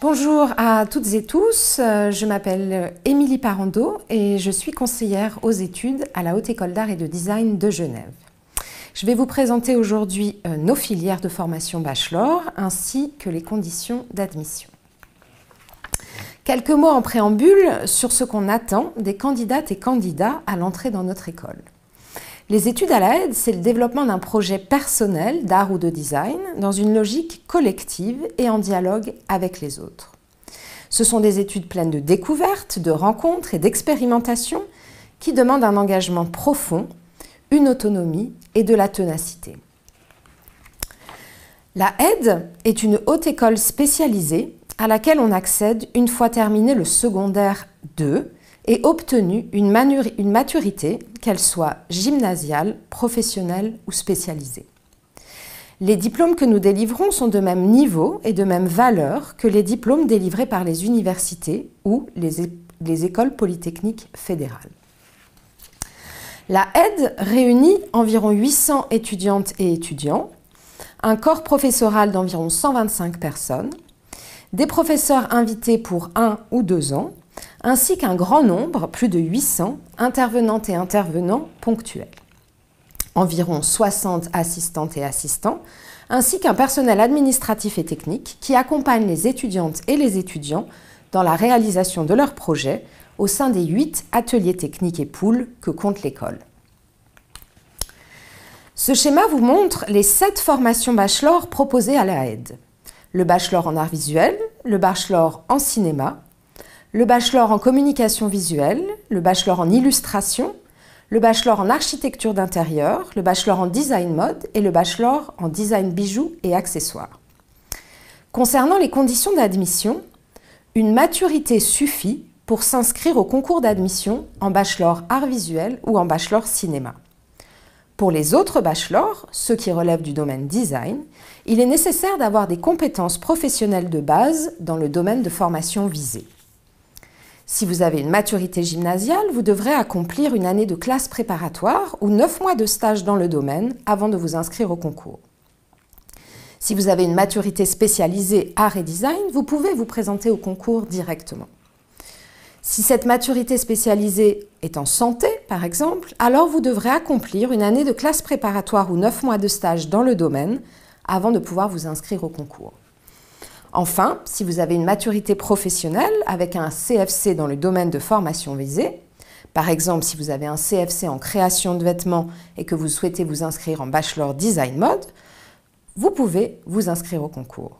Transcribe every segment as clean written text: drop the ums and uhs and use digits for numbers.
Bonjour à toutes et tous, je m'appelle Émilie Parando et je suis conseillère aux études à la Haute École d'Art et de Design de Genève. Je vais vous présenter aujourd'hui nos filières de formation bachelor ainsi que les conditions d'admission. Quelques mots en préambule sur ce qu'on attend des candidates et candidats à l'entrée dans notre école. Les études à la Aide, c'est le développement d'un projet personnel d'art ou de design dans une logique collective et en dialogue avec les autres. Ce sont des études pleines de découvertes, de rencontres et d'expérimentations qui demandent un engagement profond, une autonomie et de la ténacité. La Aide est une haute école spécialisée à laquelle on accède une fois terminé le secondaire 2 et obtenu une maturité, qu'elle soit gymnasiale, professionnelle ou spécialisée. Les diplômes que nous délivrons sont de même niveau et de même valeur que les diplômes délivrés par les universités ou les écoles polytechniques fédérales. La Aide réunit environ 800 étudiantes et étudiants, un corps professoral d'environ 125 personnes, des professeurs invités pour 1 ou 2 ans, ainsi qu'un grand nombre, plus de 800, intervenantes et intervenants ponctuels. Environ 60 assistantes et assistants, ainsi qu'un personnel administratif et technique qui accompagne les étudiantes et les étudiants dans la réalisation de leurs projets au sein des 8 ateliers techniques et pools que compte l'école. Ce schéma vous montre les 7 formations bachelor proposées à la Aide. Le bachelor en art visuel, le bachelor en cinéma, le bachelor en communication visuelle, le bachelor en illustration, le bachelor en architecture d'intérieur, le bachelor en design mode et le bachelor en design bijoux et accessoires. Concernant les conditions d'admission, une maturité suffit pour s'inscrire au concours d'admission en bachelor art visuel ou en bachelor cinéma. Pour les autres bachelors, ceux qui relèvent du domaine design, il est nécessaire d'avoir des compétences professionnelles de base dans le domaine de formation visé. Si vous avez une maturité gymnasiale, vous devrez accomplir une année de classe préparatoire ou 9 mois de stage dans le domaine avant de vous inscrire au concours. Si vous avez une maturité spécialisée art et design, vous pouvez vous présenter au concours directement. Si cette maturité spécialisée est en santé, par exemple, alors vous devrez accomplir une année de classe préparatoire ou 9 mois de stage dans le domaine avant de pouvoir vous inscrire au concours. Enfin, si vous avez une maturité professionnelle avec un CFC dans le domaine de formation visée, par exemple si vous avez un CFC en création de vêtements et que vous souhaitez vous inscrire en bachelor design mode, vous pouvez vous inscrire au concours.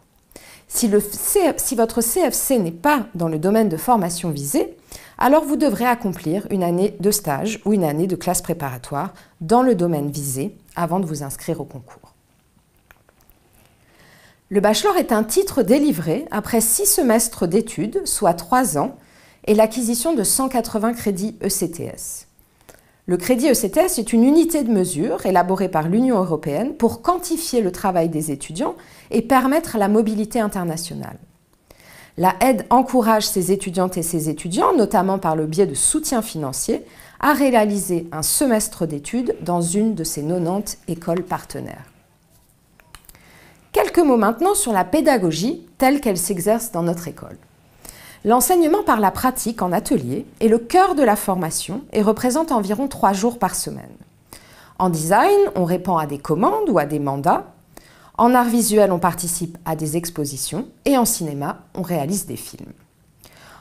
Si votre CFC n'est pas dans le domaine de formation visée, alors vous devrez accomplir une année de stage ou une année de classe préparatoire dans le domaine visé avant de vous inscrire au concours. Le bachelor est un titre délivré après 6 semestres d'études, soit 3 ans, et l'acquisition de 180 crédits ECTS. Le crédit ECTS est une unité de mesure élaborée par l'Union européenne pour quantifier le travail des étudiants et permettre la mobilité internationale. La Aide encourage ses étudiantes et ses étudiants, notamment par le biais de soutien financier, à réaliser un semestre d'études dans une de ses 90 écoles partenaires. Quelques mots maintenant sur la pédagogie telle qu'elle s'exerce dans notre école. L'enseignement par la pratique en atelier est le cœur de la formation et représente environ 3 jours par semaine. En design, on répond à des commandes ou à des mandats. En art visuel, on participe à des expositions et en cinéma, on réalise des films.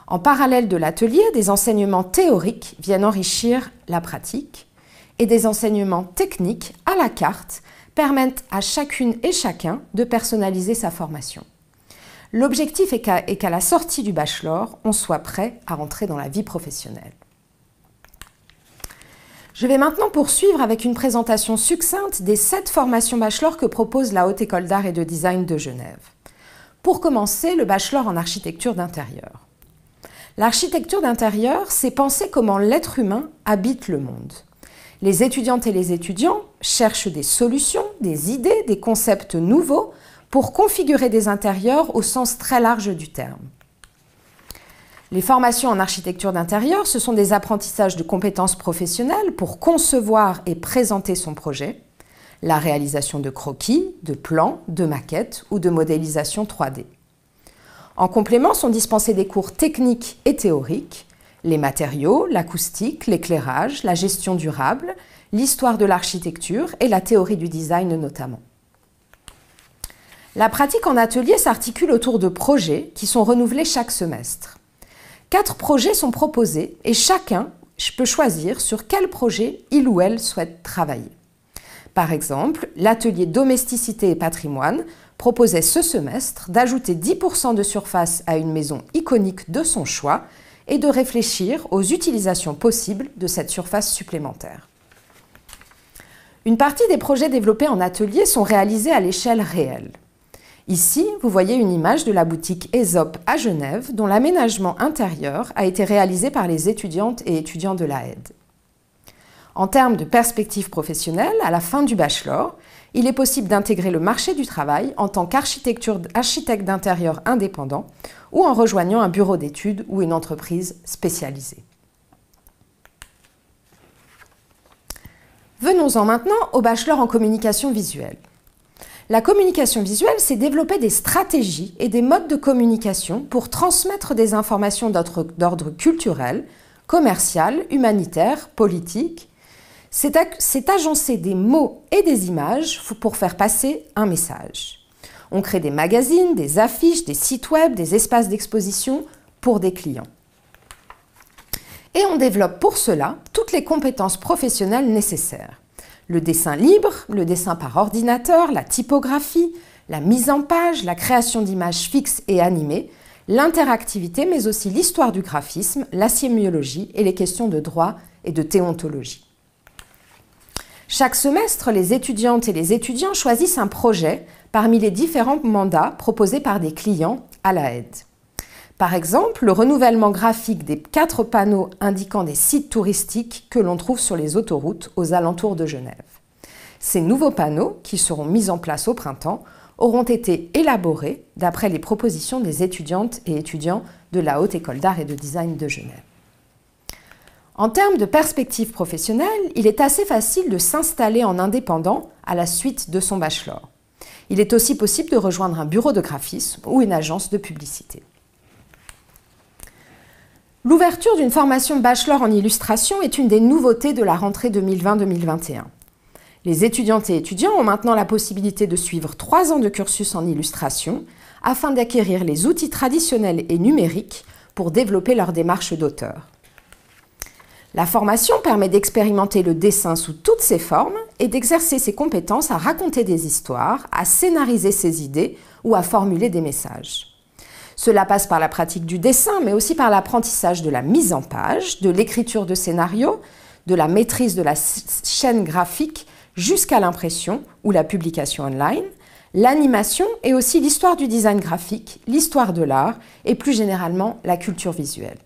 En parallèle de l'atelier, des enseignements théoriques viennent enrichir la pratique et des enseignements techniques à la carte permettent à chacune et chacun de personnaliser sa formation. L'objectif est qu'à la sortie du bachelor, on soit prêt à rentrer dans la vie professionnelle. Je vais maintenant poursuivre avec une présentation succincte des 7 formations bachelor que propose la Haute École d'Art et de Design de Genève. Pour commencer, le bachelor en architecture d'intérieur. L'architecture d'intérieur, c'est penser comment l'être humain habite le monde. Les étudiantes et les étudiants cherchent des solutions, des idées, des concepts nouveaux pour configurer des intérieurs au sens très large du terme. Les formations en architecture d'intérieur, ce sont des apprentissages de compétences professionnelles pour concevoir et présenter son projet, la réalisation de croquis, de plans, de maquettes ou de modélisation 3D. En complément sont dispensés des cours techniques et théoriques, les matériaux, l'acoustique, l'éclairage, la gestion durable, l'histoire de l'architecture et la théorie du design notamment. La pratique en atelier s'articule autour de projets qui sont renouvelés chaque semestre. 4 projets sont proposés et chacun peut choisir sur quel projet il ou elle souhaite travailler. Par exemple, l'atelier domesticité et patrimoine proposait ce semestre d'ajouter 10% de surface à une maison iconique de son choix et de réfléchir aux utilisations possibles de cette surface supplémentaire. Une partie des projets développés en atelier sont réalisés à l'échelle réelle. Ici, vous voyez une image de la boutique Aesop à Genève, dont l'aménagement intérieur a été réalisé par les étudiantes et étudiants de l'AED. En termes de perspectives professionnelles, à la fin du bachelor, il est possible d'intégrer le marché du travail en tant qu'architecte d'intérieur indépendant ou en rejoignant un bureau d'études ou une entreprise spécialisée. Venons-en maintenant au bachelor en communication visuelle. La communication visuelle, c'est développer des stratégies et des modes de communication pour transmettre des informations d'ordre culturel, commercial, humanitaire, politique. C'est agencer des mots et des images pour faire passer un message. On crée des magazines, des affiches, des sites web, des espaces d'exposition pour des clients. Et on développe pour cela toutes les compétences professionnelles nécessaires. Le dessin libre, le dessin par ordinateur, la typographie, la mise en page, la création d'images fixes et animées, l'interactivité, mais aussi l'histoire du graphisme, la sémiologie et les questions de droit et de déontologie. Chaque semestre, les étudiantes et les étudiants choisissent un projet parmi les différents mandats proposés par des clients à l'AED. Par exemple, le renouvellement graphique des 4 panneaux indiquant des sites touristiques que l'on trouve sur les autoroutes aux alentours de Genève. Ces nouveaux panneaux, qui seront mis en place au printemps, auront été élaborés d'après les propositions des étudiantes et étudiants de la Haute École d'Art et de Design de Genève. En termes de perspectives professionnelles, il est assez facile de s'installer en indépendant à la suite de son bachelor. Il est aussi possible de rejoindre un bureau de graphisme ou une agence de publicité. L'ouverture d'une formation bachelor en illustration est une des nouveautés de la rentrée 2020-2021. Les étudiantes et étudiants ont maintenant la possibilité de suivre 3 ans de cursus en illustration afin d'acquérir les outils traditionnels et numériques pour développer leur démarche d'auteur. La formation permet d'expérimenter le dessin sous toutes ses formes et d'exercer ses compétences à raconter des histoires, à scénariser ses idées ou à formuler des messages. Cela passe par la pratique du dessin, mais aussi par l'apprentissage de la mise en page, de l'écriture de scénarios, de la maîtrise de la chaîne graphique jusqu'à l'impression ou la publication online, l'animation et aussi l'histoire du design graphique, l'histoire de l'art et plus généralement la culture visuelle.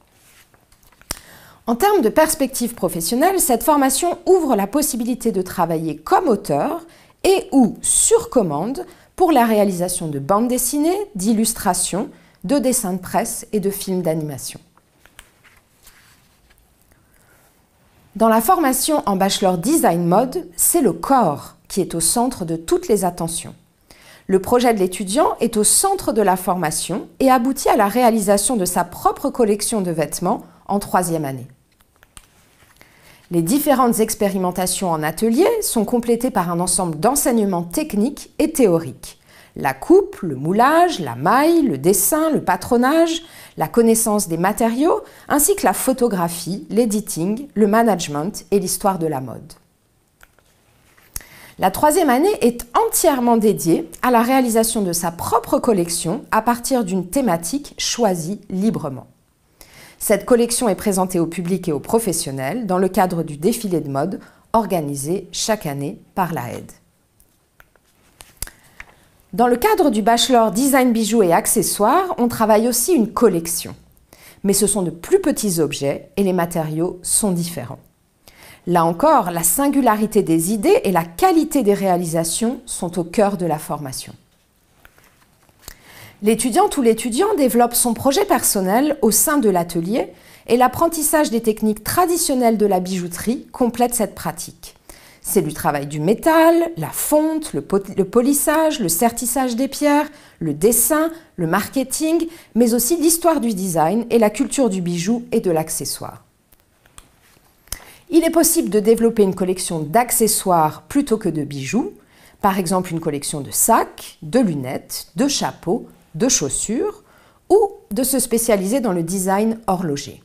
En termes de perspectives professionnelles, cette formation ouvre la possibilité de travailler comme auteur et ou sur commande pour la réalisation de bandes dessinées, d'illustrations, de dessins de presse et de films d'animation. Dans la formation en bachelor design mode, c'est le corps qui est au centre de toutes les attentions. Le projet de l'étudiant est au centre de la formation et aboutit à la réalisation de sa propre collection de vêtements en 3e année. Les différentes expérimentations en atelier sont complétées par un ensemble d'enseignements techniques et théoriques. La coupe, le moulage, la maille, le dessin, le patronage, la connaissance des matériaux, ainsi que la photographie, l'editing, le management et l'histoire de la mode. La 3e année est entièrement dédiée à la réalisation de sa propre collection à partir d'une thématique choisie librement. Cette collection est présentée au public et aux professionnels dans le cadre du défilé de mode organisé chaque année par l'AED. Dans le cadre du bachelor design bijoux et accessoires, on travaille aussi une collection. Mais ce sont de plus petits objets et les matériaux sont différents. Là encore, la singularité des idées et la qualité des réalisations sont au cœur de la formation. L'étudiante ou l'étudiant développe son projet personnel au sein de l'atelier et l'apprentissage des techniques traditionnelles de la bijouterie complète cette pratique. C'est du travail du métal, la fonte, le polissage, le sertissage des pierres, le dessin, le marketing, mais aussi l'histoire du design et la culture du bijou et de l'accessoire. Il est possible de développer une collection d'accessoires plutôt que de bijoux, par exemple une collection de sacs, de lunettes, de chapeaux, de chaussures, ou de se spécialiser dans le design horloger.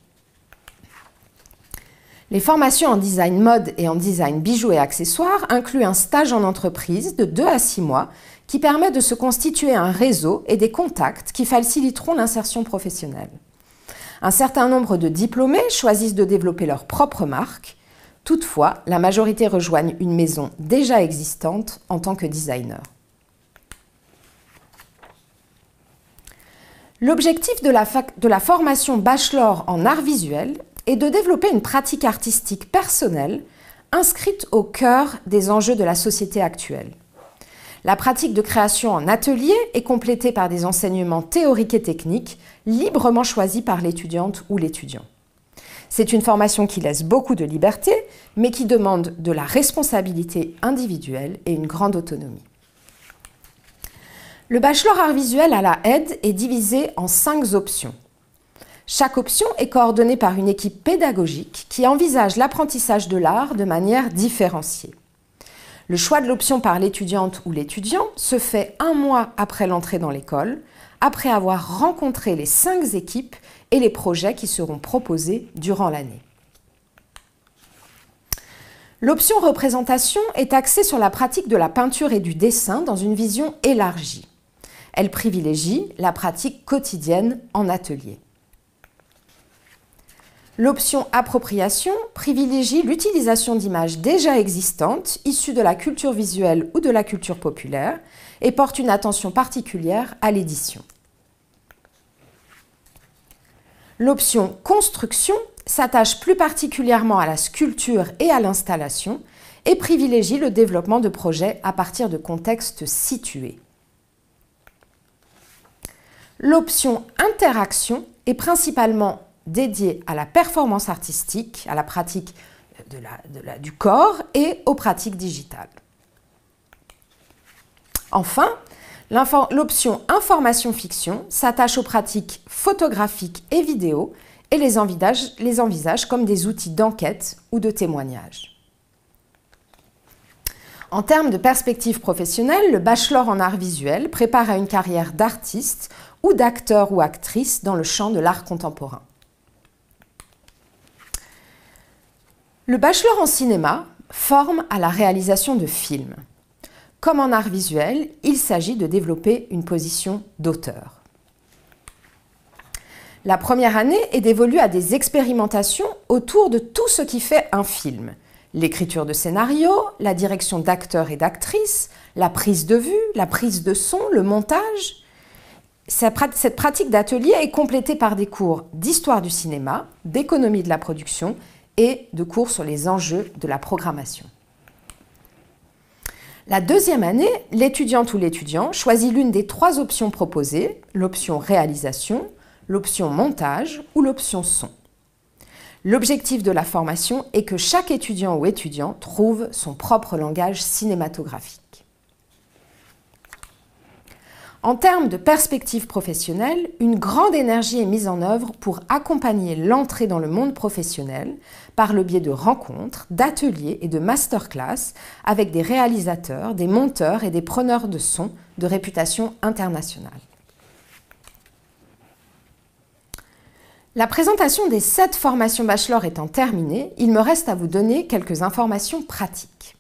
Les formations en design mode et en design bijoux et accessoires incluent un stage en entreprise de 2 à 6 mois qui permet de se constituer un réseau et des contacts qui faciliteront l'insertion professionnelle. Un certain nombre de diplômés choisissent de développer leur propre marque. Toutefois, la majorité rejoignent une maison déjà existante en tant que designer. L'objectif de la formation bachelor en art visuel est de développer une pratique artistique personnelle inscrite au cœur des enjeux de la société actuelle. La pratique de création en atelier est complétée par des enseignements théoriques et techniques librement choisis par l'étudiante ou l'étudiant. C'est une formation qui laisse beaucoup de liberté, mais qui demande de la responsabilité individuelle et une grande autonomie. Le bachelor art visuel à la Aide est divisé en 5 options. Chaque option est coordonnée par une équipe pédagogique qui envisage l'apprentissage de l'art de manière différenciée. Le choix de l'option par l'étudiante ou l'étudiant se fait 1 mois après l'entrée dans l'école, après avoir rencontré les 5 équipes et les projets qui seront proposés durant l'année. L'option représentation est axée sur la pratique de la peinture et du dessin dans une vision élargie. Elle privilégie la pratique quotidienne en atelier. L'option appropriation privilégie l'utilisation d'images déjà existantes, issues de la culture visuelle ou de la culture populaire, et porte une attention particulière à l'édition. L'option construction s'attache plus particulièrement à la sculpture et à l'installation et privilégie le développement de projets à partir de contextes situés. L'option interaction est principalement dédiée à la performance artistique, à la pratique du corps et aux pratiques digitales. Enfin, l'option information-fiction s'attache aux pratiques photographiques et vidéo et les envisage comme des outils d'enquête ou de témoignage. En termes de perspective professionnelle, le bachelor en art visuel prépare à une carrière d'artiste ou d'acteur ou actrice dans le champ de l'art contemporain. Le bachelor en cinéma forme à la réalisation de films. Comme en art visuel, il s'agit de développer une position d'auteur. La première année est dévolue à des expérimentations autour de tout ce qui fait un film. L'écriture de scénario, la direction d'acteurs et d'actrices, la prise de vue, la prise de son, le montage. Cette pratique d'atelier est complétée par des cours d'histoire du cinéma, d'économie de la production et de cours sur les enjeux de la programmation. La deuxième année, l'étudiante ou l'étudiant choisit l'une des 3 options proposées, l'option réalisation, l'option montage ou l'option son. L'objectif de la formation est que chaque étudiant ou étudiant trouve son propre langage cinématographique. En termes de perspective professionnelle, une grande énergie est mise en œuvre pour accompagner l'entrée dans le monde professionnel par le biais de rencontres, d'ateliers et de masterclass avec des réalisateurs, des monteurs et des preneurs de son de réputation internationale. La présentation des 7 formations bachelor étant terminée, il me reste à vous donner quelques informations pratiques.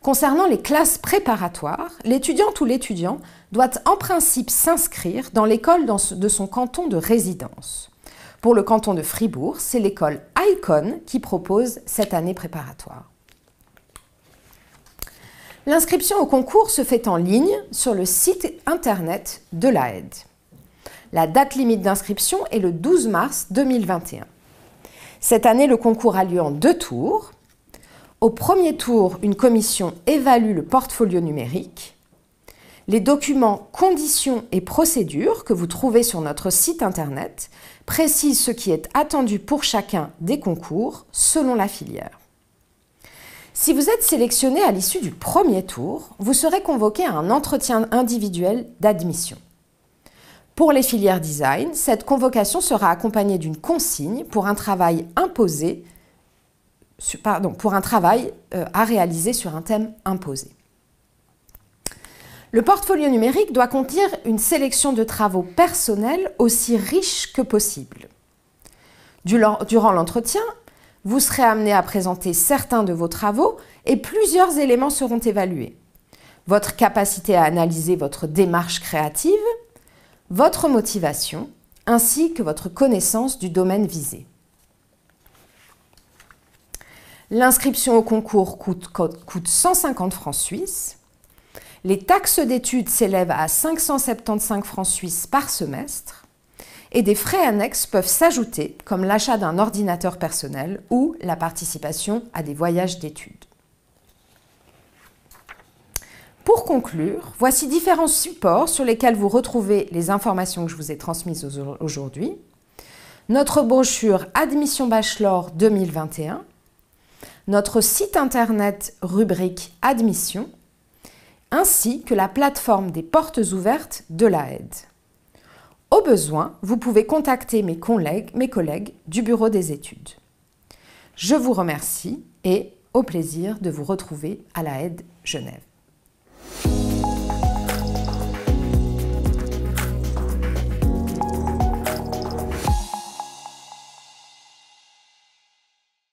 Concernant les classes préparatoires, l'étudiante ou l'étudiant doit en principe s'inscrire dans l'école de son canton de résidence. Pour le canton de Fribourg, c'est l'école Icon qui propose cette année préparatoire. L'inscription au concours se fait en ligne sur le site internet de la Aide. La date limite d'inscription est le 12 mars 2021. Cette année, le concours a lieu en 2 tours. Au premier tour, une commission évalue le portfolio numérique. Les documents, conditions et procédures que vous trouvez sur notre site internet précisent ce qui est attendu pour chacun des concours selon la filière. Si vous êtes sélectionné à l'issue du premier tour, vous serez convoqué à un entretien individuel d'admission. Pour les filières design, cette convocation sera accompagnée d'une consigne pour un travail à réaliser sur un thème imposé. Le portfolio numérique doit contenir une sélection de travaux personnels aussi riche que possible. Durant l'entretien, vous serez amené à présenter certains de vos travaux et plusieurs éléments seront évalués. Votre capacité à analyser votre démarche créative, votre motivation, ainsi que votre connaissance du domaine visé. L'inscription au concours coûte 150 francs suisses. Les taxes d'études s'élèvent à 575 francs suisses par semestre et des frais annexes peuvent s'ajouter comme l'achat d'un ordinateur personnel ou la participation à des voyages d'études. Pour conclure, voici différents supports sur lesquels vous retrouvez les informations que je vous ai transmises aujourd'hui. Notre brochure Admission Bachelor 2021, notre site internet rubrique Admission, ainsi que la plateforme des portes ouvertes de l'AED. Au besoin, vous pouvez contacter mes collègues du bureau des études. Je vous remercie et au plaisir de vous retrouver à l'AED Genève.